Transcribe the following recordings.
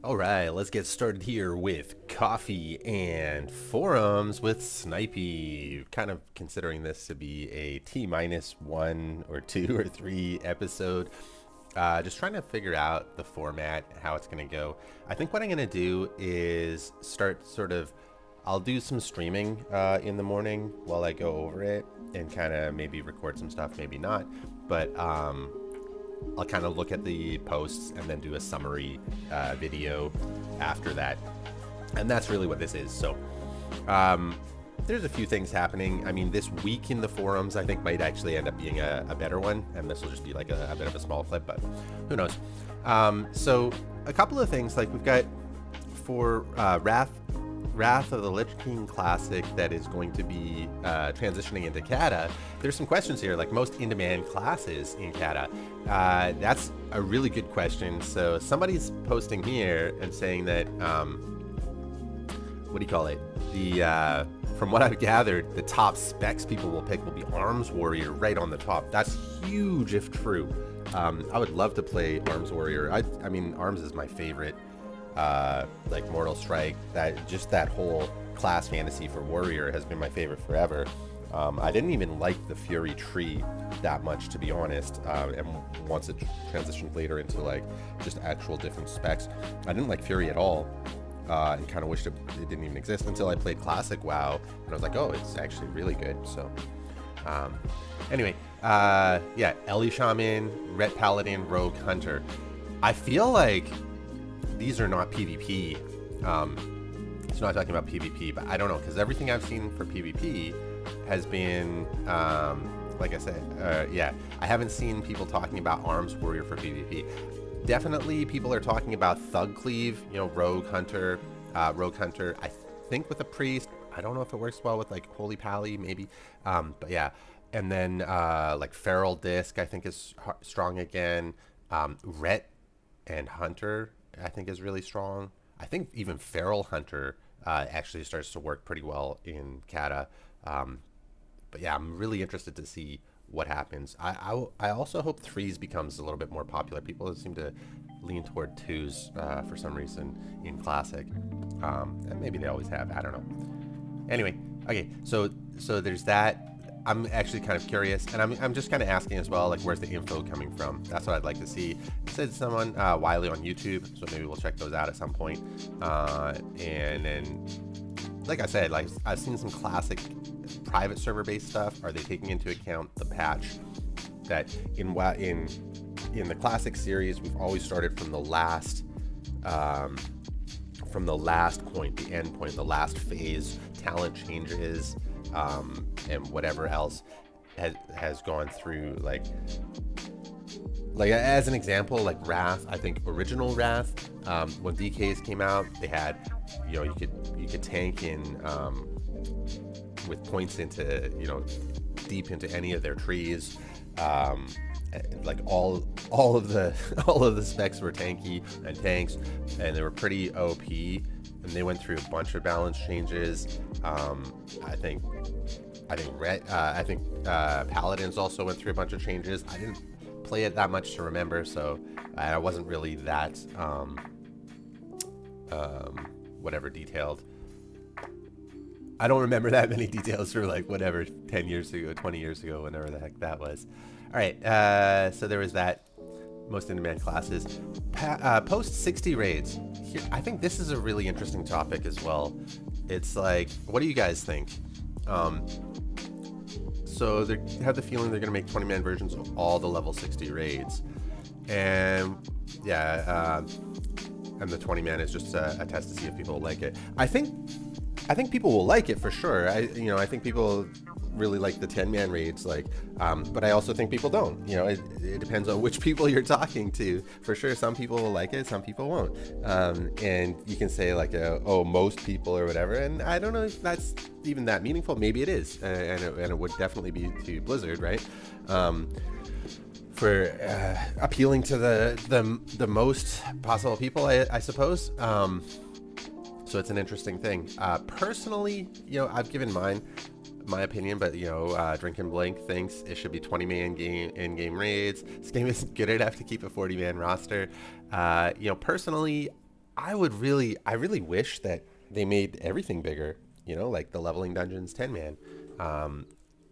Alright, let's get started here with coffee and forums with Snipy. Kind of considering this to be a T-1 or 2 or 3 episode. Just trying to figure out the format, how it's going to go. I think what I'm going to do is start I'll do some streaming in the morning while I go over it and kind of maybe record some stuff, maybe not. But I'll kind of look at the posts and then do a summary video after that. And that's really what this is. So there's a few things happening. I mean, this week in the forums, I think might actually end up being a better one. And this will just be like a bit of a small clip, but who knows? So a couple of things, like we've got for Wrath of the Lich King Classic that is going to be transitioning into Cata. There's some questions here, like most in-demand classes in Cata. That's a really good question. So somebody's posting here and saying that, what do you call it? From what I've gathered, the top specs people will pick will be Arms Warrior right on the top. That's huge if true. I would love to play Arms Warrior. I mean, Arms is my favorite. Like Mortal Strike, that whole class fantasy for Warrior has been my favorite forever. I didn't even like the Fury tree that much, to be honest, and once it transitioned later into like just actual different specs, I didn't like Fury at all, and kind of wished it didn't even exist until I played Classic WoW, and I was like, oh, it's actually really good. So anyway, yeah, Ellie Shaman, Ret Paladin, Rogue Hunter. I feel like these are not PvP. It's not talking about PvP, but I don't know, because everything I've seen for PvP has been, like I said, yeah, I haven't seen people talking about Arms Warrior for PvP. Definitely people are talking about Thug Cleave, you know, Rogue Hunter, I think with a Priest. I don't know if it works well with like Holy Pally, maybe, but yeah. And then like Feral Disc, I think is strong again. Ret and Hunter, I think, is really strong. I think even Feral Hunter actually starts to work pretty well in Cata. But yeah, I'm really interested to see what happens. I also hope threes becomes a little bit more popular. People seem to lean toward twos for some reason in Classic. And maybe they always have. I don't know. Anyway, okay, so there's that. I'm actually kind of curious, and I'm just kind of asking as well, like, where's the info coming from? That's what I'd like to see. It said someone, Wiley on YouTube, so maybe we'll check those out at some point. And then, like I said, like I've seen some classic private server-based stuff. Are they taking into account the patch that in the classic series, we've always started from the last point, the end point, the last phase, talent changes, and whatever else has gone through, like as an example, like Wrath. I think original Wrath, when DKs came out, they had, you know, you could tank in with points into, you know, deep into any of their trees. Like all of the specs were tanky and tanks, and they were pretty OP. And they went through a bunch of balance changes. I think Paladins also went through a bunch of changes. I didn't play it that much to remember, so I wasn't really that whatever detailed. I don't remember that many details for like whatever 10 years ago, 20 years ago, whenever the heck that was. All right, so there was that. Most in-demand classes. Post 60 raids. Here, I think this is a really interesting topic as well. It's like, what do you guys think? So they have the feeling they're going to make 20-man versions of all the level 60 raids. And yeah, and the 20-man is just a test to see if people like it. I think people will like it for sure. I think people really like the 10-man raids, like, but I also think people don't. You know, it depends on which people you're talking to. For sure, some people will like it, some people won't. And you can say like, oh, most people or whatever, and I don't know if that's even that meaningful. Maybe it is, and it would definitely be to Blizzard, right? For appealing to the most possible people, I suppose. So it's an interesting thing. Personally, you know, I've given my opinion, but, you know, Drink and Blink thinks it should be 20-man in-game raids. This game isn't good enough to keep a 40-man roster. You know, personally, I really wish that they made everything bigger. You know, like the leveling dungeons, 10 man,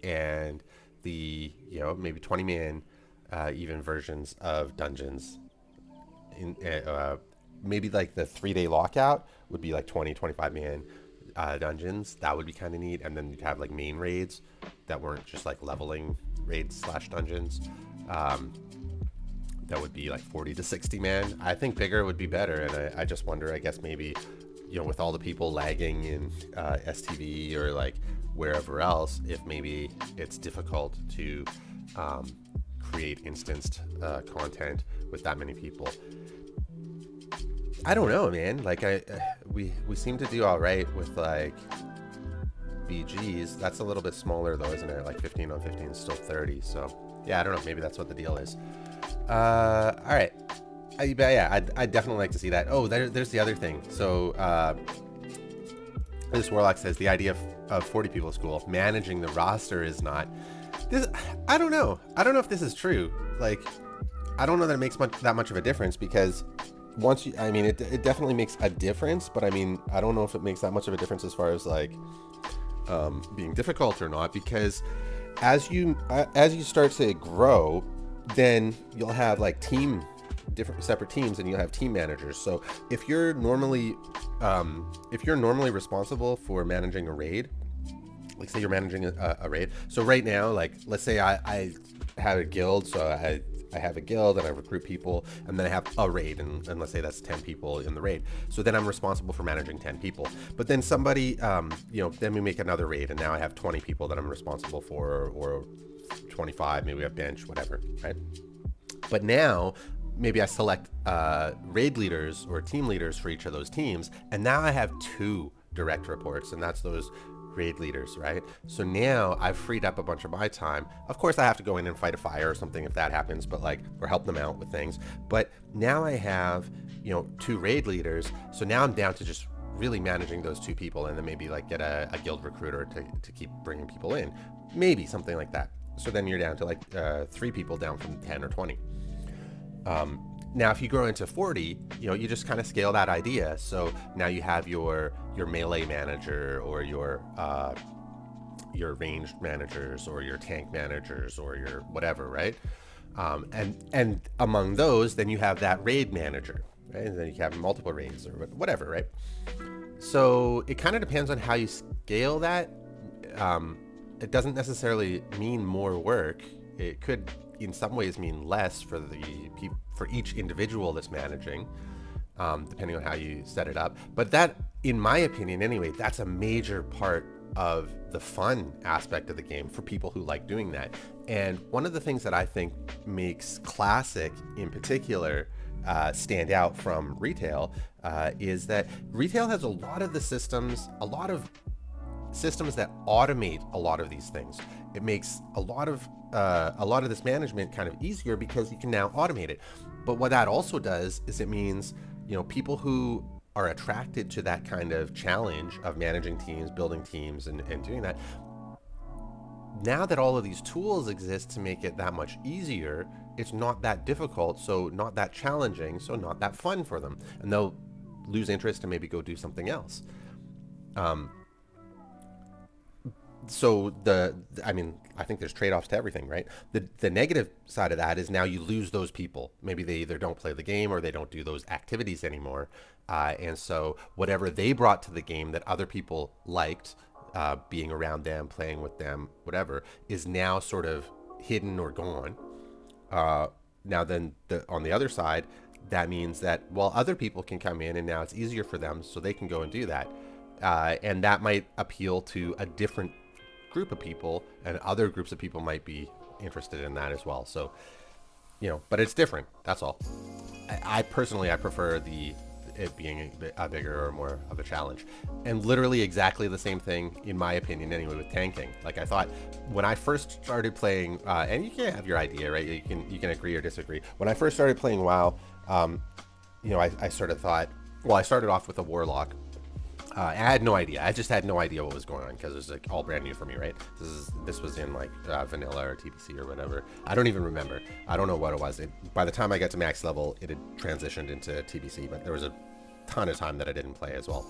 and the maybe 20 man, even versions of dungeons. In maybe like the 3 day lockout would be like 20, 25 man dungeons. That would be kind of neat. And then you'd have like main raids that weren't just like leveling raids slash dungeons. Um, that would be like 40 to 60 man. I think bigger would be better, and I just wonder. I guess maybe, with all the people lagging in STV or like wherever else, if maybe it's difficult to create instanced content with that many people. I don't know, man. Like we seem to do all right with like BGs. That's a little bit smaller though, isn't it? Like 15 on 15 is still 30. So yeah, I don't know. Maybe that's what the deal is. All right. But yeah, I'd definitely like to see that. Oh, there's the other thing. So this Warlock says the idea of 40 people is cool. Managing the roster is not. This, I don't know. I don't know if this is true. Like, I don't know that it makes that much of a difference, because once you, I mean, it definitely makes a difference, but I mean, I don't know if it makes that much of a difference as far as like being difficult or not, because as you start to grow, then you'll have like different separate teams, and you'll have team managers. So if you're normally responsible for managing a raid, like say you're managing a raid. So right now, like let's say I have a guild, so I have a guild and I recruit people, and then I have a raid, and let's say that's 10 people in the raid. So then I'm responsible for managing 10 people. But then somebody, then we make another raid, and now I have 20 people that I'm responsible for, or 25, maybe we have bench, whatever, right? But now maybe I select raid leaders or team leaders for each of those teams, and now I have 2 direct reports, and that's those raid leaders, right? So now I've freed up a bunch of my time. Of course, I have to go in and fight a fire or something if that happens, but like, or help them out with things. But now I have, 2 raid leaders. So now I'm down to just really managing those 2 people, and then maybe like get a guild recruiter to keep bringing people in, maybe something like that. So then you're down to like 3 people down from 10 or 20. Now, if you grow into 40, you just kind of scale that idea. So now you have your melee manager, or your ranged managers, or your tank managers, or your whatever, right? And among those, then you have that raid manager, right? And then you have multiple raids or whatever, right? So it kind of depends on how you scale that. It doesn't necessarily mean more work. It could, in some ways, mean less for for each individual that's managing, depending on how you set it up. But that, in my opinion anyway, that's a major part of the fun aspect of the game for people who like doing that. And one of the things that I think makes Classic in particular stand out from Retail is that Retail has a lot of systems that automate a lot of these things. It makes a lot of this management kind of easier because you can now automate it. But what that also does is it means, people who are attracted to that kind of challenge of managing teams, building teams, and doing that, now that all of these tools exist to make it that much easier, it's not that difficult, so not that challenging, so not that fun for them. And they'll lose interest and maybe go do something else. So I think there's trade-offs to everything, right? The negative side of that is now you lose those people. Maybe they either don't play the game or they don't do those activities anymore. And so whatever they brought to the game that other people liked, being around them, playing with them, whatever, is now sort of hidden or gone. Now then, on the other side, that means that, well, other people can come in and now it's easier for them, so they can go and do that. And that might appeal to a different group of people, and other groups of people might be interested in that as well. So, but it's different. That's all. I personally prefer it being a bigger or more of a challenge, and literally exactly the same thing, in my opinion anyway, with tanking. Like, I thought when I first started playing, and you can have your idea, right? You can agree or disagree. When I first started playing WoW, I sort of thought, well, I started off with a Warlock. I had no idea. I just had no idea what was going on because it was like all brand new for me, right? This was in like vanilla or TBC or whatever. I don't even remember. I don't know what it was. By the time I got to max level, it had transitioned into TBC, but there was a ton of time that I didn't play as well.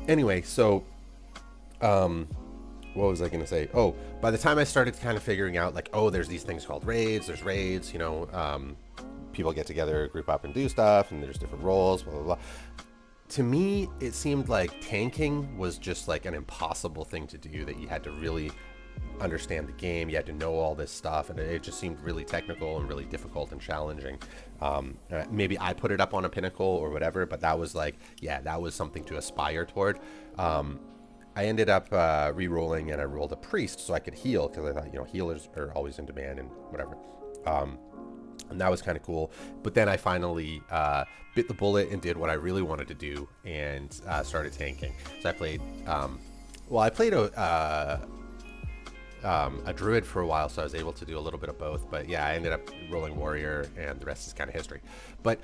Anyway, so what was I going to say? Oh, by the time I started kind of figuring out, like, oh, there's these things called raids. There's raids, you know, people get together, group up and do stuff, and there's different roles, blah, blah, blah. To me, it seemed like tanking was just like an impossible thing to do, that you had to really understand the game. You had to know all this stuff, and it just seemed really technical and really difficult and challenging. Maybe I put it up on a pinnacle or whatever, but that was like, yeah, that was something to aspire toward. I ended up re-rolling, and I rolled a priest so I could heal, because I thought, you know, healers are always in demand and whatever. And that was kind of cool. But then I finally bit the bullet and did what I really wanted to do, and started tanking. So I played, I played a druid for a while, so I was able to do a little bit of both. But yeah, I ended up rolling warrior, and the rest is kind of history. But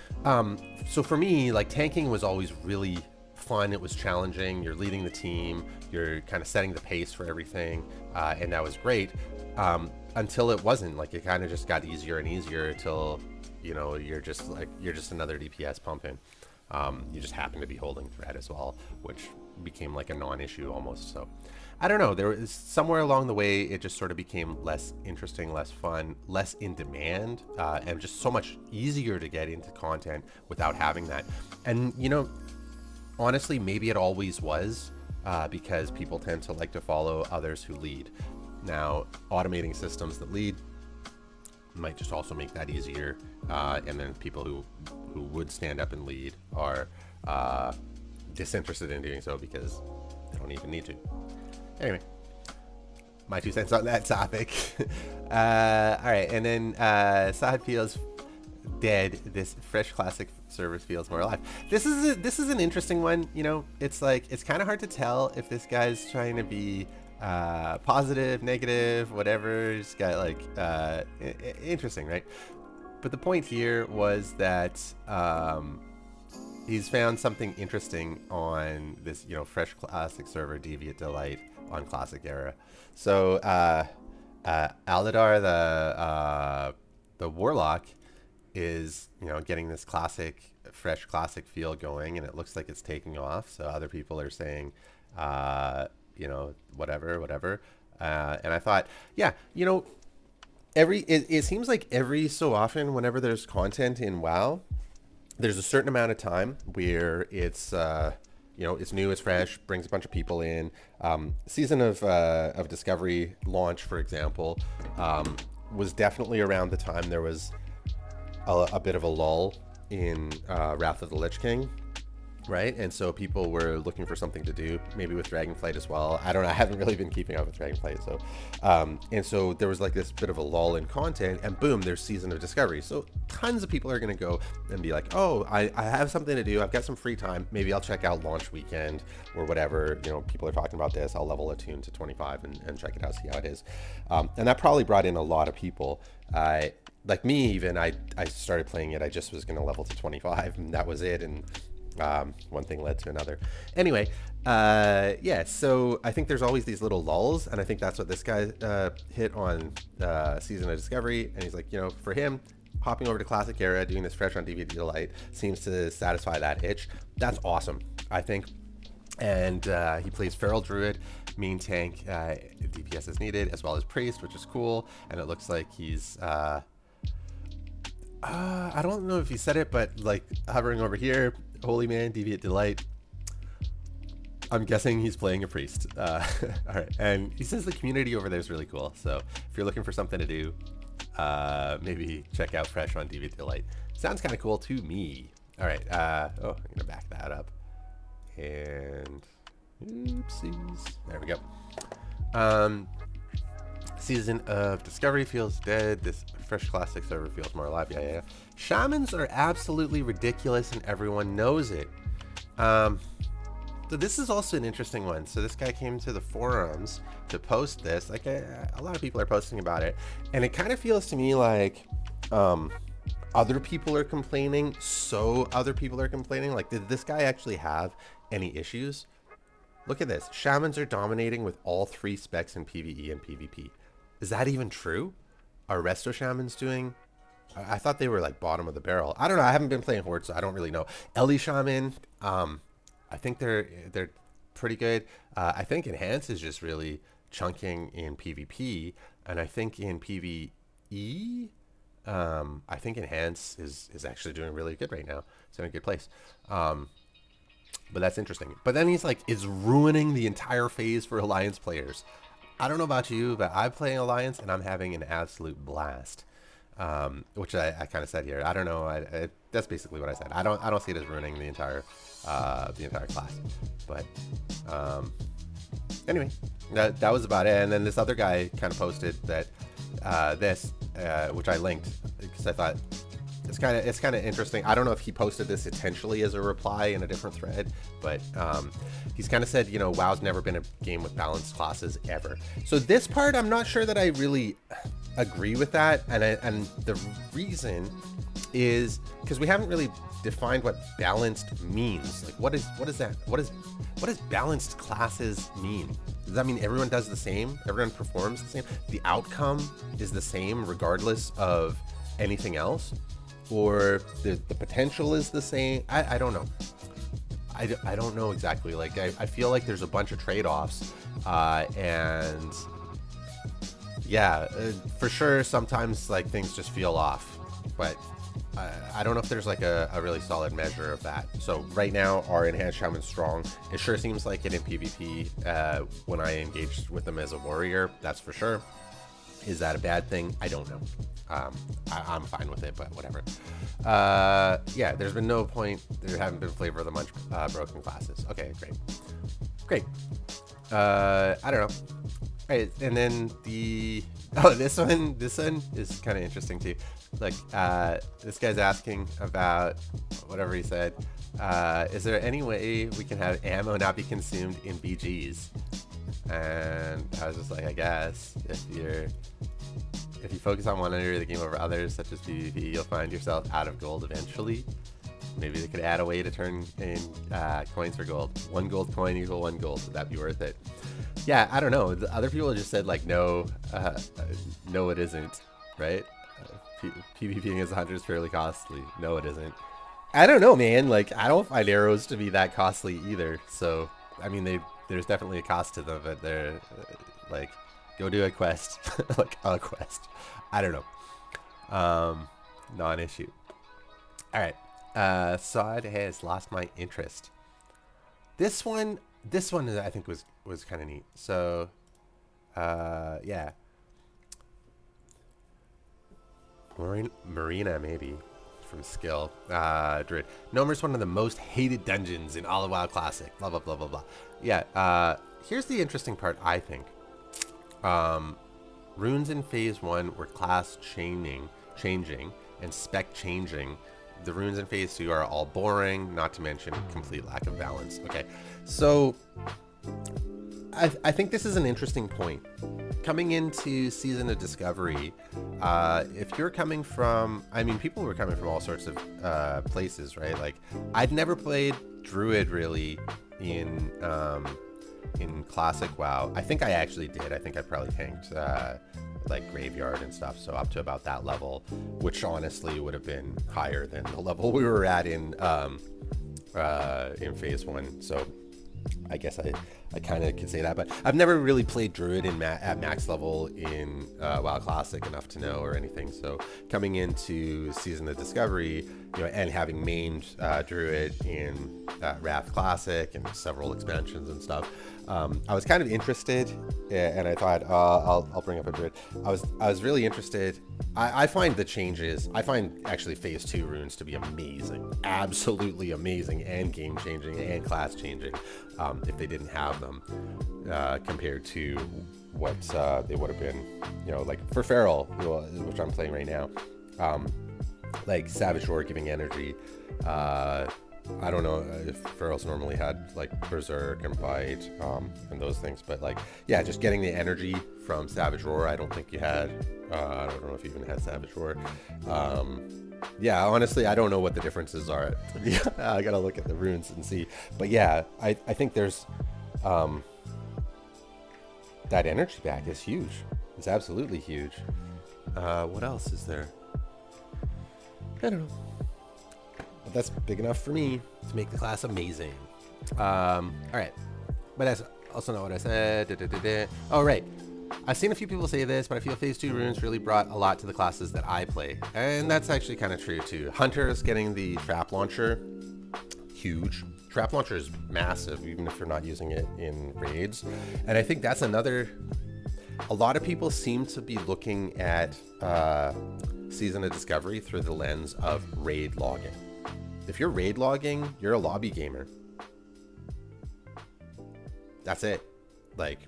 so for me, like, tanking was always really fun. It was challenging. You're leading the team. You're kind of setting the pace for everything, and that was great. Until it wasn't. Like, it kind of just got easier and easier until, you know, you're just another DPS pumping. You just happen to be holding threat as well, which became like a non-issue almost. So I don't know, there was somewhere along the way it just sort of became less interesting, less fun, less in demand, and just so much easier to get into content without having that. And, you know, honestly, maybe it always was, because people tend to like to follow others who lead. Now, automating systems that lead might just also make that easier, and then people who would stand up and lead are disinterested in doing so because they don't even need to. Anyway, my 2 cents on that topic. All right, and then Sahad feels dead. This fresh classic server feels more alive. This is an interesting one. You know, it's like, it's kind of hard to tell if this guy's trying to be positive, negative, whatever. Just got like interesting, right? But the point here was that he's found something interesting on this, you know, fresh classic server, Deviate Delight on Classic Era. So Aladar, the Warlock, is, you know, getting this classic, fresh classic feel going, and it looks like it's taking off. So other people are saying, you know, whatever. And I thought, yeah, you know, it seems like every so often, whenever there's content in WoW, there's a certain amount of time where it's, you know, it's new, it's fresh, brings a bunch of people in. Season of Discovery launch, for example, was definitely around the time there was a bit of a lull in Wrath of the Lich King. Right, and so people were looking for something to do, maybe with Dragonflight as well. I don't know, I haven't really been keeping up with Dragonflight, so and so there was like this bit of a lull in content, and boom, there's Season of Discovery. So tons of people are going to go and be like, oh, I have something to do, I've got some free time, maybe I'll check out launch weekend or whatever. You know, people are talking about this, I'll level Attune to 25 and check it out, see how it is. And that probably brought in a lot of people. Like me, even, I started playing it, I just was going to level to 25, and that was it. And one thing led to another. Anyway, yeah, so I think there's always these little lulls, and I think that's what this guy hit on Season of Discovery. And he's like, you know, for him, hopping over to Classic Era, doing this fresh on DVD Delight seems to satisfy that itch. That's awesome, I think. And he plays Feral Druid, mean tank, DPS is needed, as well as Priest, which is cool. And it looks like he's I don't know if he said it, but like hovering over here, Holy Man, Deviate Delight. I'm guessing he's playing a priest. All right, and he says the community over there is really cool. So if you're looking for something to do, maybe check out Fresh on Deviate Delight. Sounds kind of cool to me. All right, oh, I'm gonna back that up. And oopsies, there we go. Season of Discovery feels dead. This fresh classic server feels more alive. Yeah. Shamans are absolutely ridiculous, and everyone knows it. So this is also an interesting one. So this guy came to the forums to post this. Like a lot of people are posting about it, and it kind of feels to me like other people are complaining. So other people are complaining. Like, did this guy actually have any issues? Look at this. Shamans are dominating with all 3 specs in PvE and PvP. Is that even true? Are Resto Shamans doing I thought they were like bottom of the barrel. I don't know. I haven't been playing Horde, so I don't really know. Ellie Shaman, I think they're pretty good. I think Enhance is just really chunking in PvP, and I think in PvE, I think Enhance is actually doing really good right now. It's in a good place. But that's interesting. But then he's like, is ruining the entire phase for Alliance players. I don't know about you, but I'm playing Alliance and I'm having an absolute blast. Which I kind of said here. I don't know. That's basically what I said. I don't see it as ruining the entire class. But anyway, that was about it. And then this other guy kind of posted that which I linked because I thought it's kind of interesting. I don't know if he posted this intentionally as a reply in a different thread, but he's kind of said, you know, WoW's never been a game with balanced classes ever. So this part, I'm not sure that I really agree with that, and the reason is because we haven't really defined what balanced means. Like, what is that? What does balanced classes mean? Does that mean everyone does the same? Everyone performs the same? The outcome is the same regardless of anything else? Or the potential is the same? I don't know. I don't know exactly. Like, I feel like there's a bunch of trade-offs, and yeah, for sure sometimes like things just feel off, but I don't know if there's like a really solid measure of that. So right now our Enhanced Shaman's strong. It sure seems like it in PvP when I engaged with them as a warrior, that's for sure. Is that a bad thing? I don't know. I'm fine with it, but whatever. Yeah, there's been no point. There haven't been flavor of the month broken classes. Okay, great. I don't know. All right, and then this one is kind of interesting too. Like, this guy's asking about whatever he said. Is there any way we can have ammo not be consumed in BGs? And I was just like, I guess if you focus on one area of the game over others, such as PvP, you'll find yourself out of gold eventually. Maybe they could add a way to turn in coins for gold. 1 gold coin equal 1 gold. Would that be worth it? Yeah, I don't know. The other people just said like, no, no, it isn't, right? PvPing as a hunter is fairly costly. No, it isn't. I don't know, man. Like, I don't find arrows to be that costly either. So, I mean, there's definitely a cost to them, but they're like, go do a quest, like a quest. I don't know. Non-issue. All right. Sod has lost my interest. This one I think was kind of neat. So, yeah. Marina maybe from skill. Druid. Nomer's one of the most hated dungeons in all of WoW Classic. Blah blah blah blah blah. Yeah. Here's the interesting part, I think. Runes in phase 1 were class changing and spec changing. The runes in phase 2 are all boring, not to mention complete lack of balance. Okay, so I think this is an interesting point. Coming into Season of Discovery, if you're coming from, I mean, people were coming from all sorts of places, right? Like, I'd never played Druid really in Classic WoW. I think I actually did. I think I probably tanked like Graveyard and stuff, so up to about that level, which honestly would have been higher than the level we were at in phase 1. So I guess I kind of could say that, but I've never really played Druid at max level in WoW Classic enough to know or anything. So coming into Season of Discovery, you know, and having mained Druid in Wrath Classic and several expansions and stuff, I was kind of interested, and I thought I'll bring up a Druid. I was really interested. I find the changes. I find actually phase 2 runes to be amazing, absolutely amazing, and game changing and class changing. If they didn't have them, compared to what they would have been, you know, like for Feral, which I'm playing right now, like Savage Roar giving energy. I don't know if Ferals normally had like Berserk and Bite and those things, but like, yeah, just getting the energy from Savage Roar. I don't think you had. I don't know if you even had Savage Roar. Yeah, honestly, I don't know what the differences are. I gotta look at the runes and see. But yeah, I think there's that energy back is huge. It's absolutely huge. What else is there? I don't know. But that's big enough for me to make the class amazing. All right. But that's also not what I said. Oh, right. I've seen a few people say this, but I feel Phase 2 runes really brought a lot to the classes that I play. And that's actually kind of true, too. Hunters getting the trap launcher, huge. Trap launcher is massive, even if you're not using it in raids. And I think that's another... A lot of people seem to be looking at Season of Discovery through the lens of raid logging. If you're raid logging, you're a lobby gamer. That's it. Like...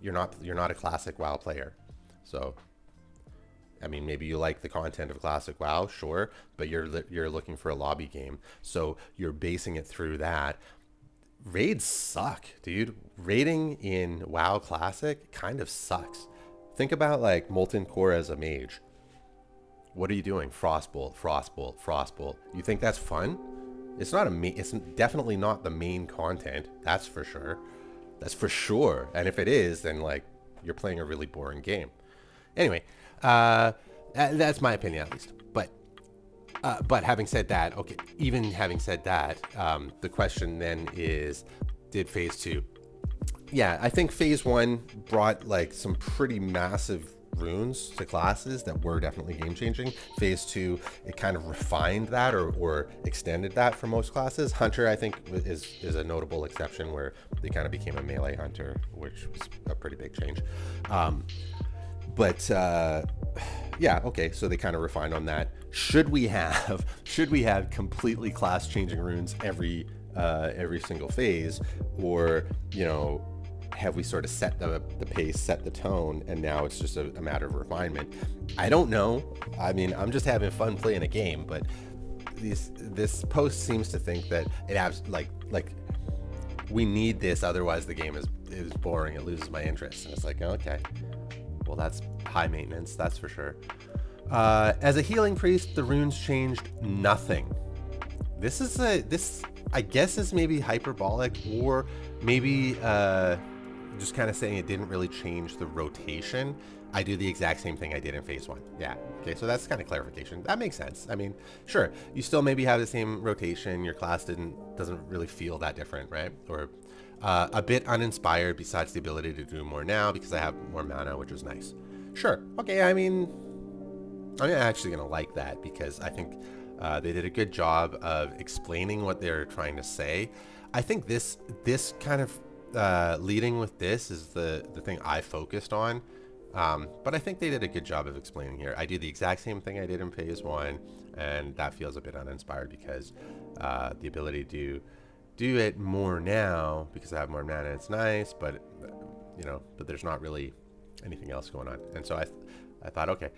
You're not a classic WoW player. So, I mean, maybe you like the content of classic WoW, sure, but you're looking for a lobby game. So you're basing it through that. Raids suck, dude. Raiding in WoW Classic kind of sucks. Think about like Molten Core as a mage. What are you doing? Frostbolt, Frostbolt, Frostbolt. You think that's fun? It's not it's definitely not the main content. That's for sure. That's for sure. And if it is, then like you're playing a really boring game. Anyway, that's my opinion at least. But having said that, okay, even having said that, the question then is, did Phase 2? Yeah, I think Phase 1 brought like some pretty massive runes to classes that were definitely game changing. Phase 2, it kind of refined that or extended that for most classes. Hunter, I think, is a notable exception where they kind of became a melee hunter, which was a pretty big change. Yeah, okay, so they kind of refined on that. Should we have completely class changing runes every single phase, or have we sort of set the pace, set the tone, and now it's just a matter of refinement? I don't know. I mean, I'm just having fun playing a game, but this post seems to think that it has like we need this, otherwise the game is boring. It loses my interest, and it's like, okay, well, that's high maintenance, that's for sure. As a healing priest, the runes changed nothing. This I guess is maybe hyperbolic, or maybe just kind of saying it didn't really change the rotation. I do the exact same thing I did in Phase 1. Yeah, okay, so that's kind of clarification. That makes sense. I mean, sure, you still maybe have the same rotation. Your class doesn't really feel that different, right? Or a bit uninspired, besides the ability to do more now because I have more mana, which is nice. Sure, okay, I mean, I'm actually gonna like that because I think they did a good job of explaining what they're trying to say. I think this kind of leading with this is the thing I focused on, but I think they did a good job of explaining here. I do the exact same thing I did in Phase 1, and that feels a bit uninspired because the ability to do it more now because I have more mana, it's nice, but but there's not really anything else going on. And so I thought, okay,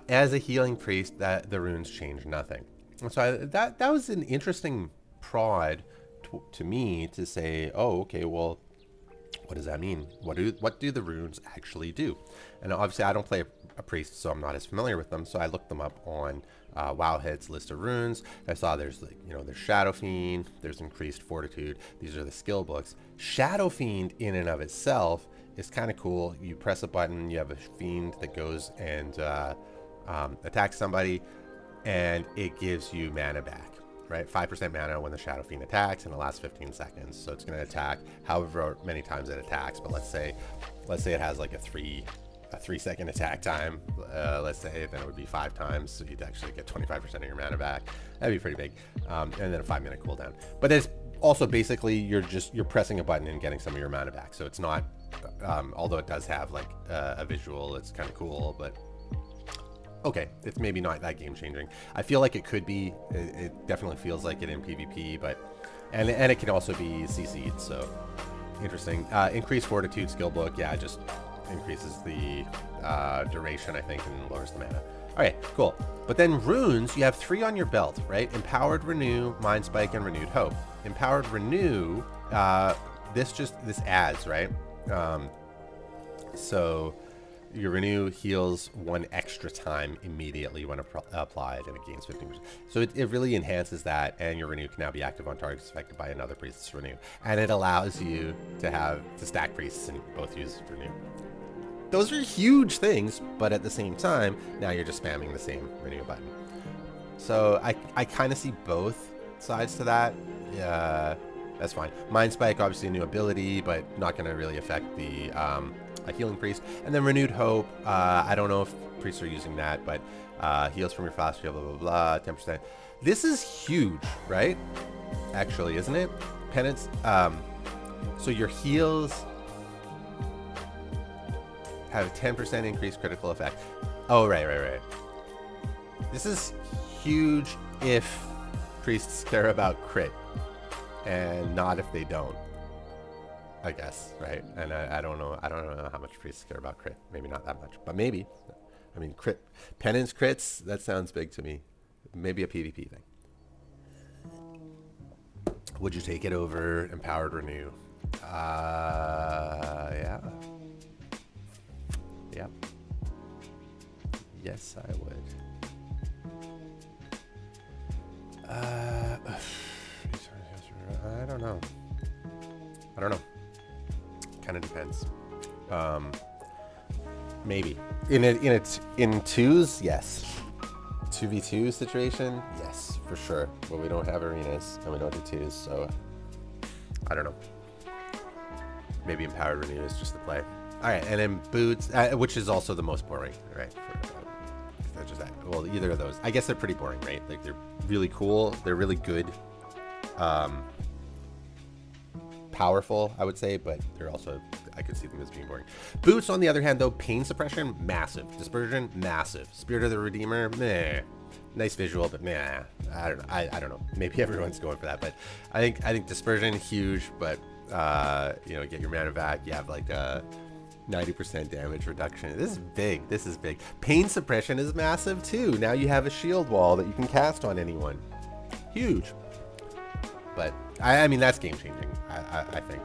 as a healing priest, that the runes change nothing. And so that was an interesting prod to me to say, oh, okay, well, what does that mean? What do the runes actually do? And obviously I don't play a priest, so I'm not as familiar with them. So I looked them up on Wowhead's list of runes. I saw there's there's Shadow Fiend, there's Increased Fortitude. These are the skill books. Shadow Fiend in and of itself is kind of cool. You press a button, you have a fiend that goes and attacks somebody, and it gives you mana back. Right, 5% mana when the Shadow Fiend attacks, and it lasts 15 seconds. So it's going to attack however many times it attacks. But let's say it has like a 3-second attack time. Let's say then it would be 5 times, so you'd actually get 25% of your mana back. That'd be pretty big. And then a 5-minute cooldown. But it's also basically you're pressing a button and getting some of your mana back. So it's not, although it does have like a visual, it's kind of cool, but. Okay, it's maybe not that game changing. I feel like it could be. It definitely feels like it in PvP, but and it can also be CC'd. So interesting. Increased Fortitude skill book. Yeah, it just increases the duration, I think, and lowers the mana. Okay, cool. But then runes, you have 3 on your belt, right? Empowered Renew, Mind Spike, and Renewed Hope. Empowered Renew. This adds, right? So. Your Renew heals 1 extra time immediately when applied, and it gains 15%. So it really enhances that, and your Renew can now be active on targets affected by another priest's Renew. And it allows you to stack priests and both use Renew. Those are huge things, but at the same time, now you're just spamming the same Renew button. So I kind of see both sides to that. Yeah, that's fine. Mind Spike, obviously a new ability, but not going to really affect the a healing priest. And then Renewed Hope. I don't know if priests are using that, but heals from your fast heal, blah, blah, blah, 10%. This is huge, right? Actually, isn't it? Penance. So your heals have a 10% increased critical effect. Oh, right. This is huge if priests care about crit, and not if they don't, I guess, right? And I don't know how much priests care about crit. Maybe not that much, but maybe. I mean, crit, penance crits, that sounds big to me. Maybe a PvP thing. Would you take it over Empowered Renew? Yeah. Yep. Yes, I would. I don't know. Kind of depends. Maybe in twos, yes. 2v2 situation, yes, for sure. But we don't have arenas and we don't do twos, so I don't know. Maybe Empowered Renew is just the play. All right, and then boots, which is also the most boring, right? Just that. Well, either of those. I guess they're pretty boring, right? Like they're really cool. They're really good. Powerful, I would say, but they're also, I could see them as being boring. Boots, on the other hand, though, pain suppression, massive. Dispersion, massive. Spirit of the Redeemer, meh. Nice visual, but meh. I don't know. I don't know. Maybe everyone's going for that, but I think dispersion, huge, but you know, get your mana back. You have like a 90% damage reduction. This is big. Pain suppression is massive too. Now you have a shield wall that you can cast on anyone. Huge. But I mean, that's game changing, I think.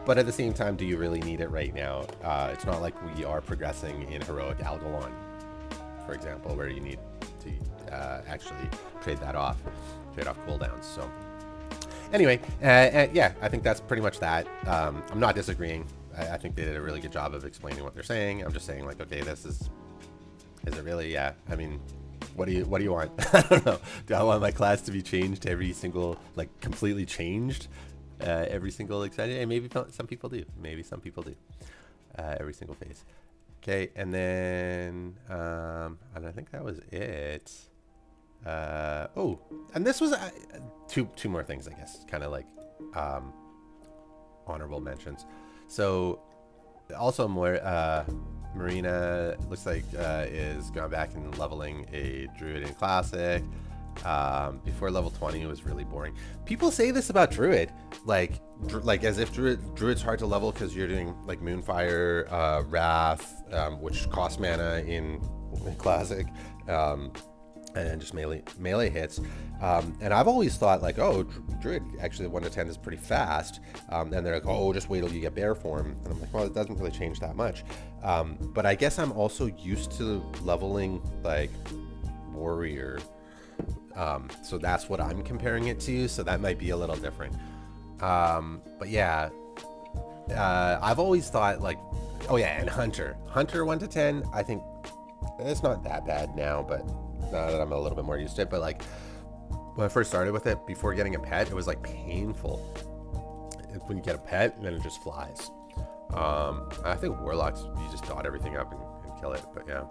But at the same time, do you really need it right now? It's not like we are progressing in Heroic Algalon, for example, where you need to actually trade off cooldowns. So anyway, yeah, I think that's pretty much that. I'm not disagreeing. I think they did a really good job of explaining what they're saying. I'm just saying, like, okay, is it really? Yeah. I mean, what do you want? I don't know. Do I want my class to be changed every single, like, completely changed every single exciting? And maybe some people do. Maybe some people do. Every single phase. Okay, and then and I think that was it. Oh, and this was two more things, I guess, kind of like honorable mentions. So also Marina looks like is going back and leveling a Druid in Classic. Before level 20 it was really boring. People say this about Druid, like as if Druid's hard to level because you're doing like Moonfire, Wrath, which cost mana in Classic, and just melee hits. And I've always thought, like, oh, Druid actually 1 to 10 is pretty fast. And they're like, oh, just wait till you get bear form. And I'm like, well, it doesn't really change that much. But I guess I'm also used to leveling like warrior. So that's what I'm comparing it to. So that might be a little different. But yeah, I've always thought, like, oh yeah, and Hunter 1 to 10, I think it's not that bad now, but now that I'm a little bit more used to it. But like when I first started with it, before getting a pet, it was like painful. When you get a pet, and then it just flies. I think Warlocks, you just dot everything up and kill it. But yeah,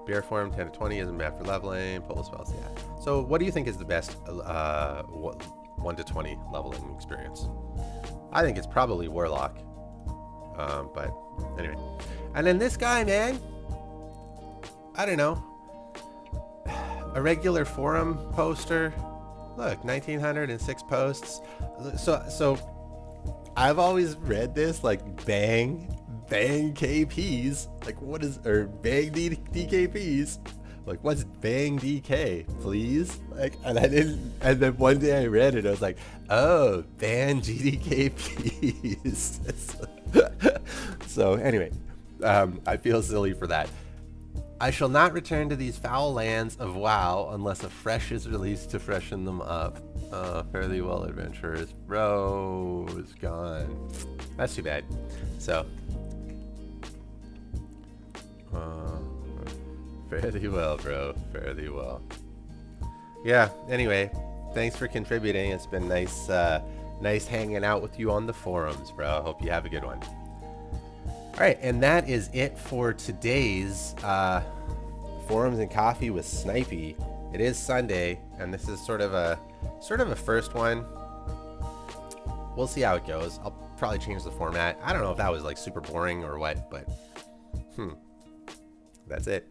Bear Form 10 to 20 isn't bad for leveling. Pull spells, yeah. So what do you think is the best 1 to 20 leveling experience? I think it's probably Warlock. But anyway, and then this guy, man, I don't know. A regular forum poster. Look, 1906 posts. So I've always read this like bang KPs. Like, what is, or bang DKPs? Like, what's bang DK, please? Like, and I didn't, and then one day I read it, I was like, oh, ban GDKPs. So anyway, I feel silly for that. I shall not return to these foul lands of WoW unless a fresh is released to freshen them up. Fare thee well, adventurers. Bro is gone. That's too bad. So, fare thee well, bro. Fare thee well. Yeah, anyway, thanks for contributing. It's been nice, nice hanging out with you on the forums, bro. Hope you have a good one. All right, and that is it for today's forums and coffee with Snipy. It is Sunday, and this is sort of a first one. We'll see how it goes. I'll probably change the format. I don't know if that was like super boring or what, but that's it.